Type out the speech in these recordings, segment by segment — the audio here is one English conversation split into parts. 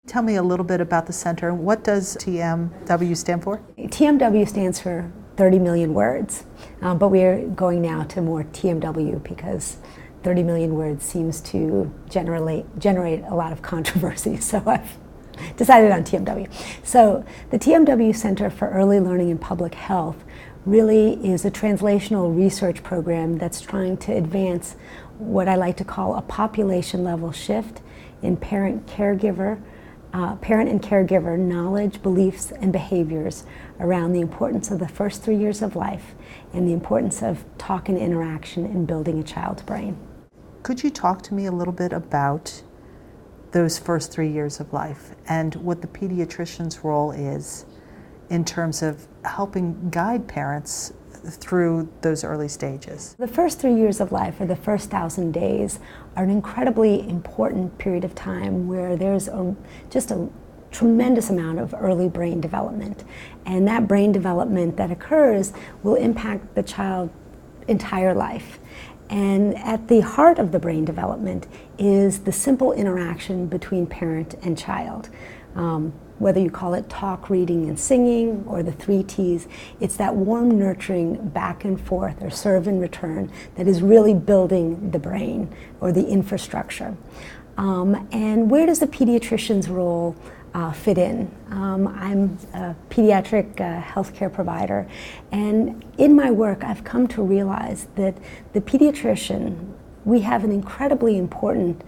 Tell me a little bit about the center. What does TMW stand for? TMW stands for 30 million words, but we are going now to more TMW because 30 million words seems to generate a lot of controversy, so I've decided on TMW. So the TMW Center for Early Learning and Public Health really is a translational research program that's trying to advance what I like to call a population level shift in parent and caregiver knowledge, beliefs, and behaviors around the importance of the first 3 years of life and the importance of talk and interaction in building a child's brain. Could you talk to me a little bit about those first 3 years of life and what the pediatrician's role is in terms of helping guide parents through those early stages? The first 3 years of life, or the first 1,000 days, are an incredibly important period of time where there's just a tremendous amount of early brain development. And that brain development that occurs will impact the child's entire life. And at the heart of the brain development is the simple interaction between parent and child. Whether you call it talk, reading, and singing, or the 3 T's, it's that warm, nurturing back and forth, or serve and return, that is really building the brain, or the infrastructure. And where does the pediatrician's role fit in? I'm a pediatric healthcare provider, and in my work I've come to realize that the pediatrician, we have an incredibly important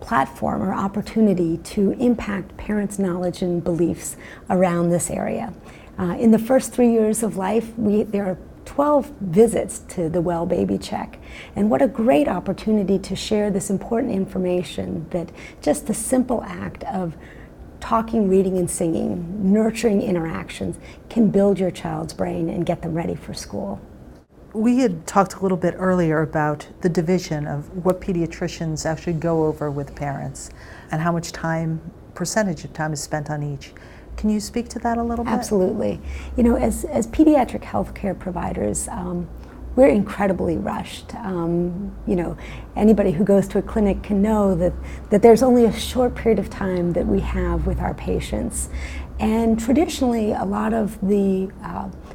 platform or opportunity to impact parents' knowledge and beliefs around this area. In the first 3 years of life, there are 12 visits to the Well Baby Check, and what a great opportunity to share this important information that just the simple act of talking, reading, and singing, nurturing interactions, can build your child's brain and get them ready for school. We had talked a little bit earlier about the division of what pediatricians actually go over with parents and how much percentage of time is spent on each. Can you speak to that a little bit? Absolutely. You know, as pediatric healthcare providers, we're incredibly rushed. You know, anybody who goes to a clinic can know that there's only a short period of time that we have with our patients. And traditionally, a lot of the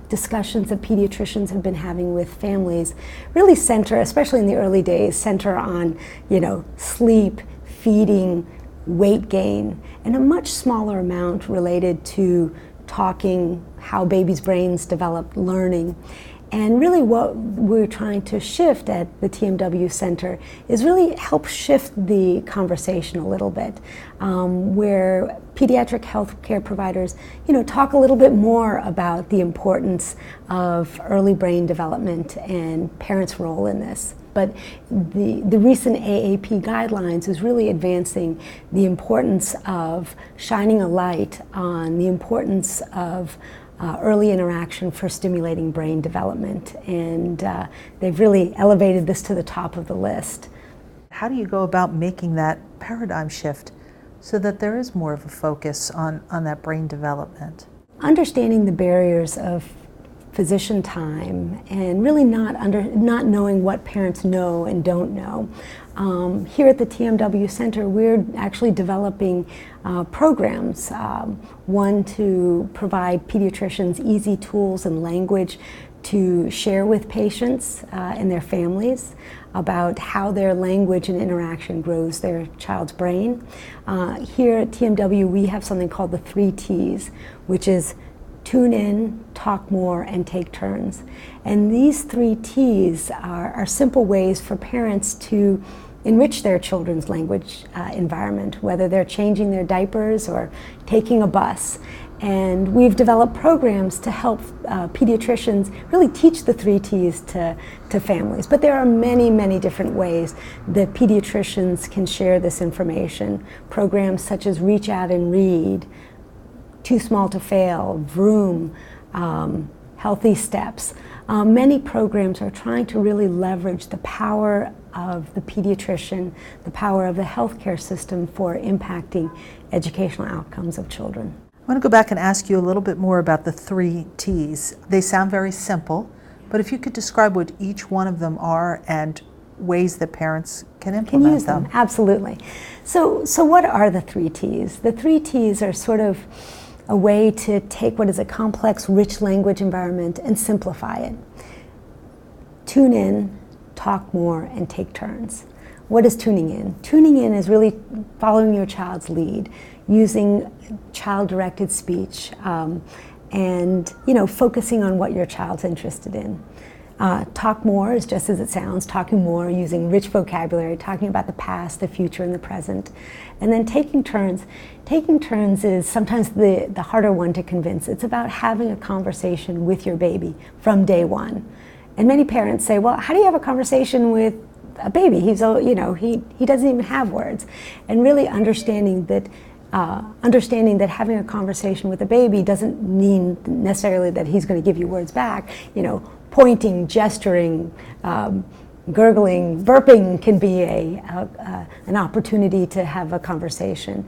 discussions that pediatricians have been having with families really center, especially in the early days, center on, you know, sleep, feeding, weight gain, and a much smaller amount related to talking, how babies' brains develop, learning. And really what we're trying to shift at the TMW Center is really help shift the conversation a little bit, where pediatric healthcare providers, you know, talk a little bit more about the importance of early brain development and parents' role in this. But the recent AAP guidelines is really advancing the importance of shining a light on the importance of early interaction for stimulating brain development, and they've really elevated this to the top of the list. How do you go about making that paradigm shift so that there is more of a focus on that brain development? Understanding the barriers of physician time and really not knowing what parents know and don't know. Here at the TMW Center, we're actually developing programs, one to provide pediatricians easy tools and language to share with patients and their families about how their language and interaction grows their child's brain. Here at TMW, we have something called the 3 T's, which is tune in, talk more, and take turns. And these 3 T's are simple ways for parents to enrich their children's language environment, whether they're changing their diapers or taking a bus. And we've developed programs to help pediatricians really teach the 3 T's to families. But there are many, many different ways that pediatricians can share this information. Programs such as Reach Out and Read, Too Small to Fail, Vroom, Healthy Steps. Many programs are trying to really leverage the power of the pediatrician, the power of the healthcare system for impacting educational outcomes of children. I want to go back and ask you a little bit more about the 3 T's. They sound very simple, but if you could describe what each one of them are and ways that parents can implement use them. them. Absolutely. So what are the 3 T's? The 3 T's are sort of a way to take what is a complex, rich language environment and simplify it. Tune in, talk more, and take turns. What is tuning in? Tuning in is really following your child's lead, using child-directed speech, and focusing on what your child's interested in. Talk more is just as it sounds, talking more, using rich vocabulary, talking about the past, the future, and the present. And then taking turns. Taking turns is sometimes the harder one to convince. It's about having a conversation with your baby from day one. And many parents say, well, how do you have a conversation with a baby? He doesn't even have words. And really understanding that having a conversation with a baby doesn't mean necessarily that he's going to give you words back. Pointing, gesturing, gurgling, burping can be an opportunity to have a conversation.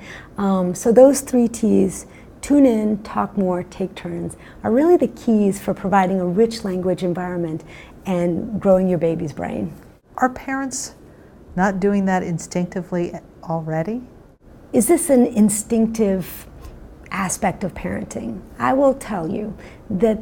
So those 3 T's, tune in, talk more, take turns, are really the keys for providing a rich language environment and growing your baby's brain. Are parents not doing that instinctively already? Is this an instinctive aspect of parenting? I will tell you that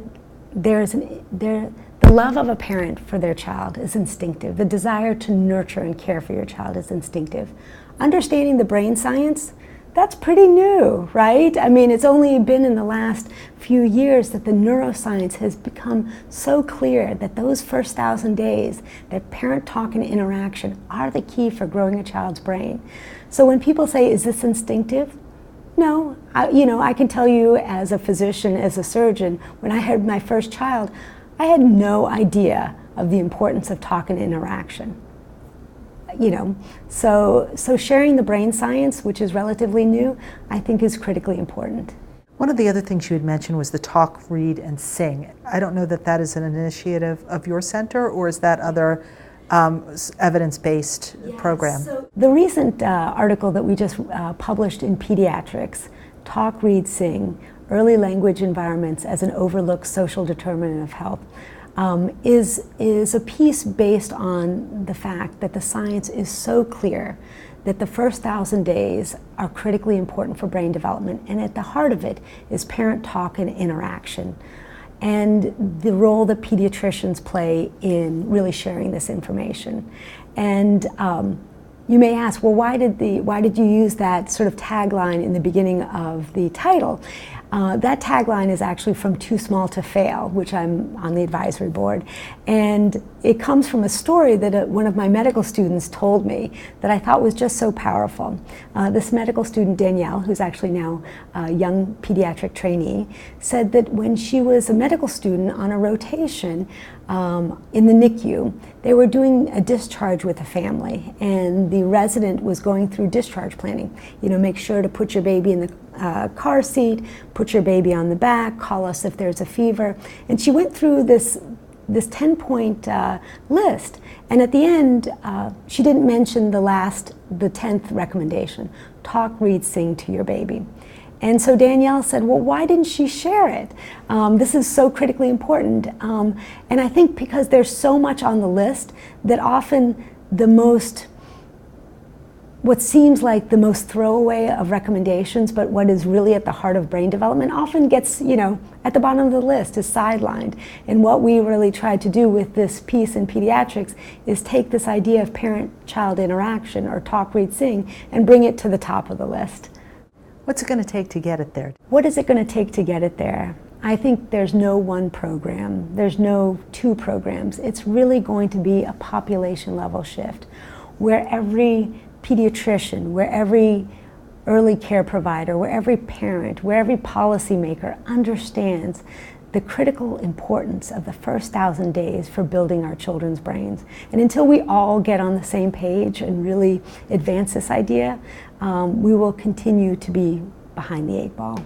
the love of a parent for their child is instinctive. The desire to nurture and care for your child is instinctive. Understanding the brain science, that's pretty new, right? I mean, it's only been in the last few years that the neuroscience has become so clear that those first 1,000 days, that parent talk and interaction are the key for growing a child's brain. So when people say, is this instinctive? No, I can tell you as a physician, as a surgeon, when I had my first child, I had no idea of the importance of talk and interaction. So sharing the brain science, which is relatively new, I think is critically important. One of the other things you had mentioned was the talk, read, and sing. I don't know that is an initiative of your center, or is that other evidence-based program? So the recent article that we just published in Pediatrics, Talk, Read, Sing, Early Language Environments as an Overlooked Social Determinant of Health, is a piece based on the fact that the science is so clear that the first 1,000 days are critically important for brain development, and at the heart of it is parent talk and interaction, and the role that pediatricians play in really sharing this information. And you may ask, well, why did you use that sort of tagline in the beginning of the title? That tagline is actually from Too Small to Fail, which I'm on the advisory board. And it comes from a story that one of my medical students told me that I thought was just so powerful. This medical student, Danielle, who's actually now a young pediatric trainee, said that when she was a medical student on a rotation in the NICU, they were doing a discharge with a family, and the resident was going through discharge planning. Make sure to put your baby in the car seat, put your baby on the back, call us if there's a fever. And she went through this 10-point list, and at the end she didn't mention the 10th recommendation: talk, read, sing to your baby. And so Danielle said, well, why didn't she share it? This is so critically important. And I think because there's so much on the list that often what seems like the most throwaway of recommendations, but what is really at the heart of brain development, often gets, at the bottom of the list, is sidelined. And what we really tried to do with this piece in pediatrics is take this idea of parent-child interaction, or talk, read, sing, and bring it to the top of the list. What's it going to take to get it there? What is it going to take to get it there? I think there's no one program. There's no 2 programs. It's really going to be a population level shift where every pediatrician, where every early care provider, where every parent, where every policymaker understands the critical importance of the first 1,000 days for building our children's brains. And until we all get on the same page and really advance this idea, we will continue to be behind the 8 ball.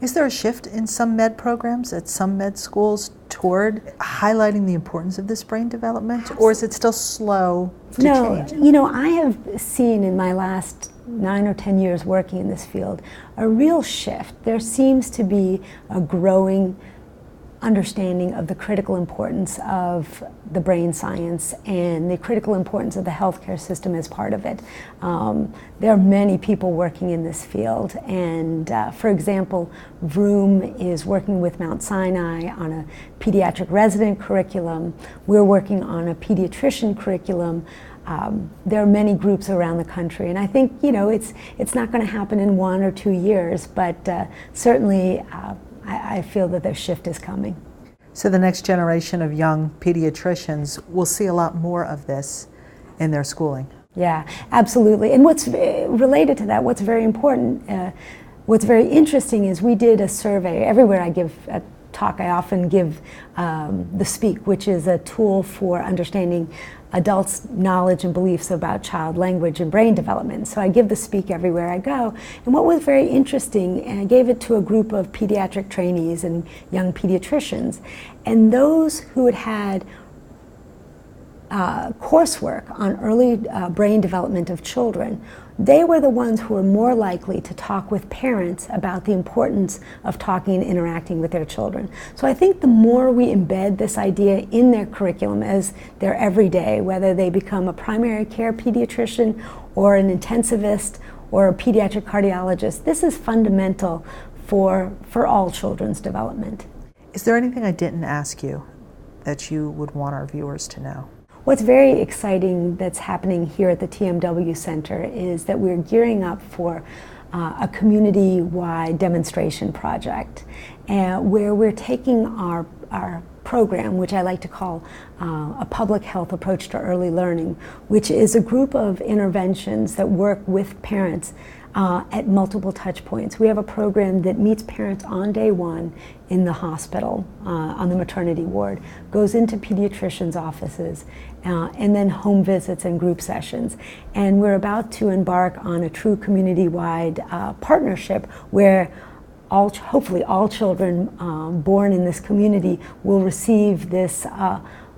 Is there a shift in some med programs at some med schools toward highlighting the importance of this brain development, or is it still slow to change? No, I have seen in my last 9 or 10 years working in this field a real shift. There seems to be a growing understanding of the critical importance of the brain science and the critical importance of the healthcare system as part of it. There are many people working in this field, and for example, Vroom is working with Mount Sinai on a pediatric resident curriculum. We're working on a pediatrician curriculum. There are many groups around the country, and I think it's not going to happen in 1 or 2 years, but certainly I feel that the shift is coming. So the next generation of young pediatricians will see a lot more of this in their schooling. Yeah, absolutely. And what's related to that, what's very important, what's very interesting is we did a survey. Everywhere I give a talk, I often give the Speak, which is a tool for understanding adults' knowledge and beliefs about child language and brain development. So I give the Speak everywhere I go. And what was very interesting, and I gave it to a group of pediatric trainees and young pediatricians, and those who had coursework on early brain development of children, they were the ones who were more likely to talk with parents about the importance of talking and interacting with their children. So I think the more we embed this idea in their curriculum as their everyday, whether they become a primary care pediatrician or an intensivist or a pediatric cardiologist, this is fundamental for all children's development. Is there anything I didn't ask you that you would want our viewers to know? What's very exciting that's happening here at the TMW Center is that we're gearing up for a community-wide demonstration project where we're taking our program, which I like to call a public health approach to early learning, which is a group of interventions that work with parents at multiple touch points. We have a program that meets parents on day one in the hospital, on the maternity ward, goes into pediatricians' offices, and then home visits and group sessions. And we're about to embark on a true community-wide partnership where hopefully all children born in this community will receive this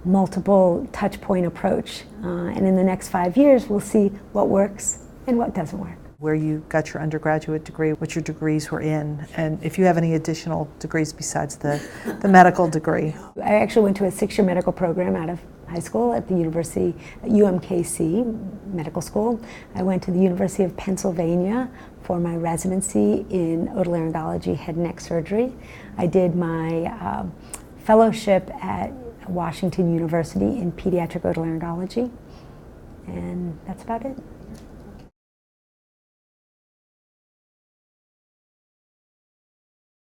multiple touch point approach. And in the next 5 years, we'll see what works and what doesn't work. Where you got your undergraduate degree, what your degrees were in, and if you have any additional degrees besides the medical degree. I actually went to a 6-year medical program out of high school at the University, UMKC Medical School. I went to the University of Pennsylvania for my residency in otolaryngology, head and neck surgery. I did my fellowship at Washington University in pediatric otolaryngology, and that's about it.